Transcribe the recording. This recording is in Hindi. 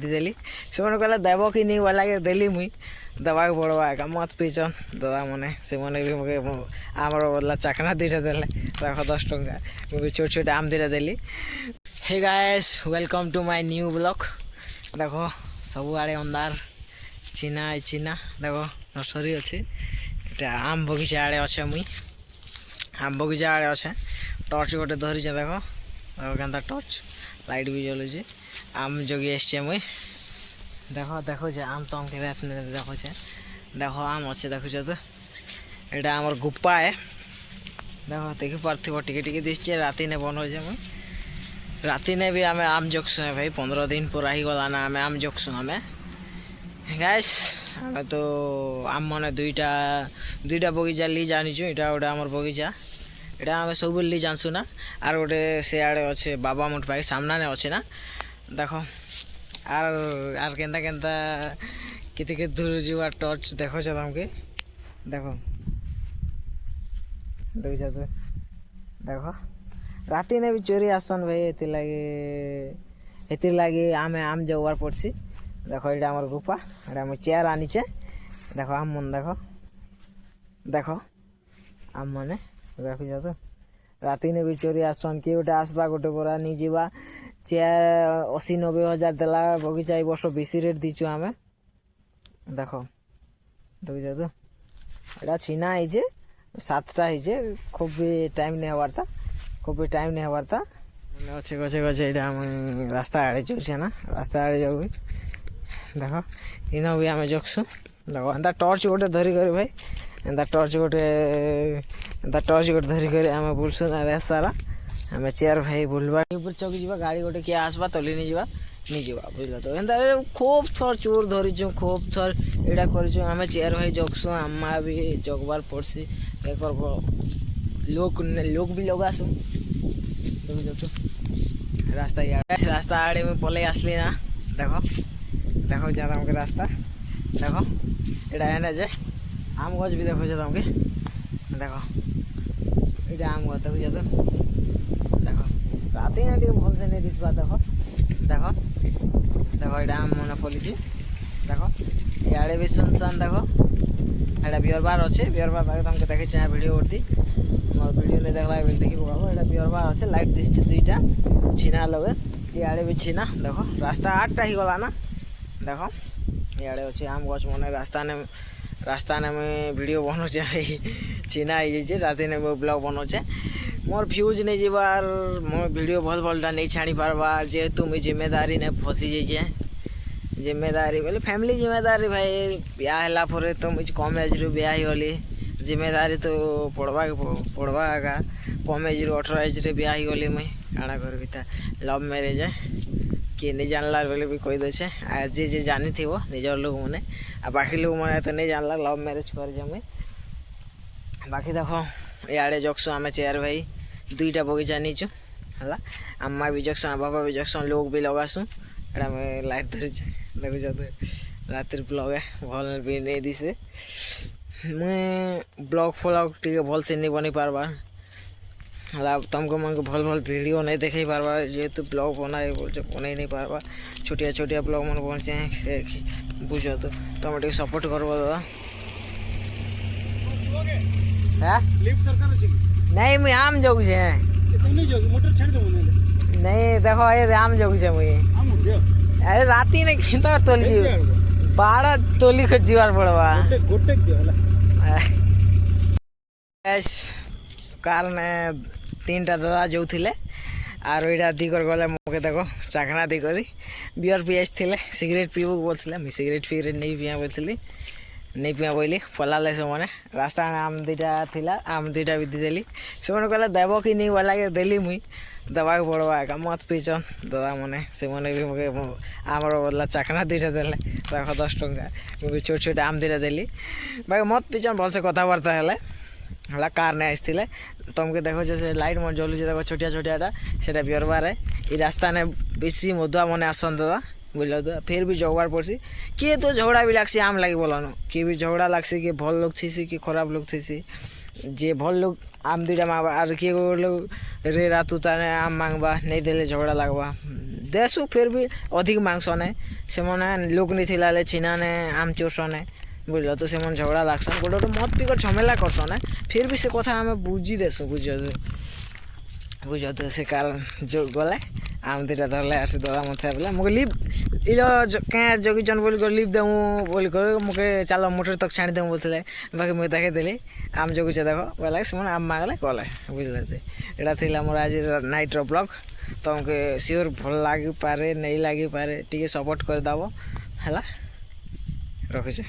देली से कहला देव कि नहीं वाला के देली मुई दवा पड़वा एका मत पीछन दादा मैंने से मैंने भी मुझे आमर बदला चखना दुईटा देले रख 10 टंका मुझे छोट छोट आम दुईटा देली। Hey guys welcome to my new blog. देखो सब आड़े अंधार चिना चिना देखो नर्सरी अच्छे आम बगीचा आड़े अच्छे मुई आम बगीचा आड़े अच्छे टर्च गोटे धरी देखो केन्ता टर्च लाइट भी जलुचे आम जगी एसचे मुई देखो देखो जे आम तो हमके देखो छे देखो आम अच्छे देखो तो यहाँ आमर गुप्पा है देखो देखी पार्थिव टिके टिके दिशे राति ने बन हो मुई राति ने भी आम आम जगसु भाई 15 दिन पूरा ही गला ना आम जगसु आम गाइस आम तो आम मैंने दुईटा दुईटा बगीचा ली जानीचु यहाँ गोटे आमर बगीचा यहाँ आम सब ली जानसु ना आर गोटे सियाड़े अच्छे बाबा मोट भाई सामना ने अच्छे ना देखो आर आर केन्ता केन्ता किते के दूर जीवा टर्च देखो तुमके देखो देखो तो देखो राति ने भी चोरी आसन भाई एतिर लगे आम जगवार पड़सी देखो ये आमर गुफा ये चेयर आनीचे देखो आम मन देखो देखो आम मैंने देखो तो राति ने भी चोरी आसन किए गोटे आसबा गोटे बरा नहीं जीवा चेयर 80-90 हजार देला बगीचा ये वर्ष बेसी रेट दीचु आम देखो देखो तो यहाँ छीना है 7टा है खूब भी टाइम नहीं हबार था खूब भी टाइम नहीं हबार था अच्छे गचे गचे ये रास्ता आड़े चलছে ना रास्ता आड़े जाऊ देखो इन भी आम जगसु देखो एंता टर्च गोटे धरी कर भाई एंता टर्च गोटे धरी कर आम बुलसु ना सारा आम चेयर भाई बुलवा चौकी जावा गाड़ी गोटे किए आसबा तली नहीं जावा बुझल तो एंता खूब थर चोर धरीचु खूब थर यहाँ कर आम चेयर भाई जगसु आम भी जगबार पड़सी लोक भी लगासु रास्ता आड़े में पलि आसली ना देखो देखो जा तुमके रास्ता देखो यहाँ जे आम गज भी देखो तुमके देखो ये आम गज देखो तो देखो राति ना टे भल से नहीं दिशा देखो देखो देखो ये आम मन फली देखो इे भी सुनसान देखो यहाँ बियर बार अच्छे बियर बार तुमके देखे भिडियो करती मोर भिडियो नहीं देखला देखी पकाबो यहाँ बियर बार अच्छे लाइट दिशे दुईटा छीना लगे इे भी छीना देखो रास्ता 8टा ही गला ना देखो इे अच्छे आम गच मैंने रास्ता ने मुझे भिडियो बनाऊे छीना हो राति ने ब्लॉग बनाऊे मोर व्यूज नहीं जीवार मोर वीडियो भल भलटा नहीं छाणी पार्बार जेहेतु मुझे जिम्मेदारी ने फसी जाइए जिम्मेदारी बोले फैमिली जिम्मेदारी भाई ब्याह है पर तो मुझे कम एज रू ब्याह गली जिम्मेदारी तो पड़वा आगा कम एज रू 18 एज रे ब्याह गली मुई काଣା करबी ता लव मैरिज है किए नहीं जानला बोले भी कही दे जे जानी थी निजर लोग मैंने आ बाकी लोग मैंने तो नहीं जानला लव मैरिज कर मुई बाकी देखो इे जगसु आम चेयर भाई दुईटा बगीचा नीचु है आमा भी जगसु बाबा भी जगसु लोग भी लगासु यहाँ लाइट धरी देखो तो रात ब्लॉग है भल भी नहीं दिसे मुझे ब्लॉग फ्लॉग टे भल से नहीं बनी पार्बा तुमको मन को भल भल वीडियो नहीं देखे पार्बा जेहेतु ब्लॉग बनाए बन नहीं पार्बा छोटिया छोटिया ब्लॉग मन बनसे से बुझ तो तुम टे सपोर्ट करब दादा नहीं मुझे आम जगु नहीं देखो ये आम जगु मुझे अरे राति ने खिंता तोली 12 तोली को जीवार पड़वा कार ने 3टा दादा जो थे आर यहाँ दिकर गले मुझे देखो चाखना दिकर बियर पी आसते सिगरेट पीबू बोलते मुझे सिगरेट फिगरेट नहीं पिया बोलती नहीं पिया बोली पलाले से मैंने रास्ता आम दुईटा थिला आम दुईटा भी देली से कहला देव कि नहीं वाला के देली मुई दवा पड़वा एका मत पीछन दादा मैंने से मैंने भी मुझे आमर बदला चखना दुईटा देले रख 10 टंका मुझे छोट छोट आम दुईटा देली भाई मत पीछन भल से कथबार्ता है कार ने आसते तुमके देखो जैसे लाइट मन जलुचे देखो छोटिया छोटियाटा से बियर बार है ये रास्ता ने बेसी मधुआ मैंने आसन दादा बुझल तो फिर भी जगवार पड़सी किए तो झगड़ा भी लगसी आम लगे बोलानो किए भी झगड़ा लगसी कि भल लोग थी कि खराब लोग थी जे भल लोग आम दुईटा मांगबा और किए लोग रे रातू ताने आम मांगबा नहीं देले झगड़ा लगवा देसु फिर भी अधिक मांगस ने से लोक नहीं थिला चिन्हा ने आम चोरसने बुझल तो से झगड़ा लागसन गोटे गोटे मत पिकर झमेला करसन फिर भी से कथा आम बुझी देसु बुझ तो से कारण जो गले आम दुटा धरले आस दरा मत बोला मुझे लिप इलो क्या जगिजन बोल कर लिप देमु बोल कर मुझे चलो मोटर तक छाणी देमु बोलते बाकी मुझे देखे देली आम जगुचे देख बोला से आम मांगले कले बुझले यहाँ थी मोर आज नाइट्र ब्लॉग तुमके सियोर भल लगी पारे नहीं लगी पारे टी सपोर्ट करदेव है रखुचे।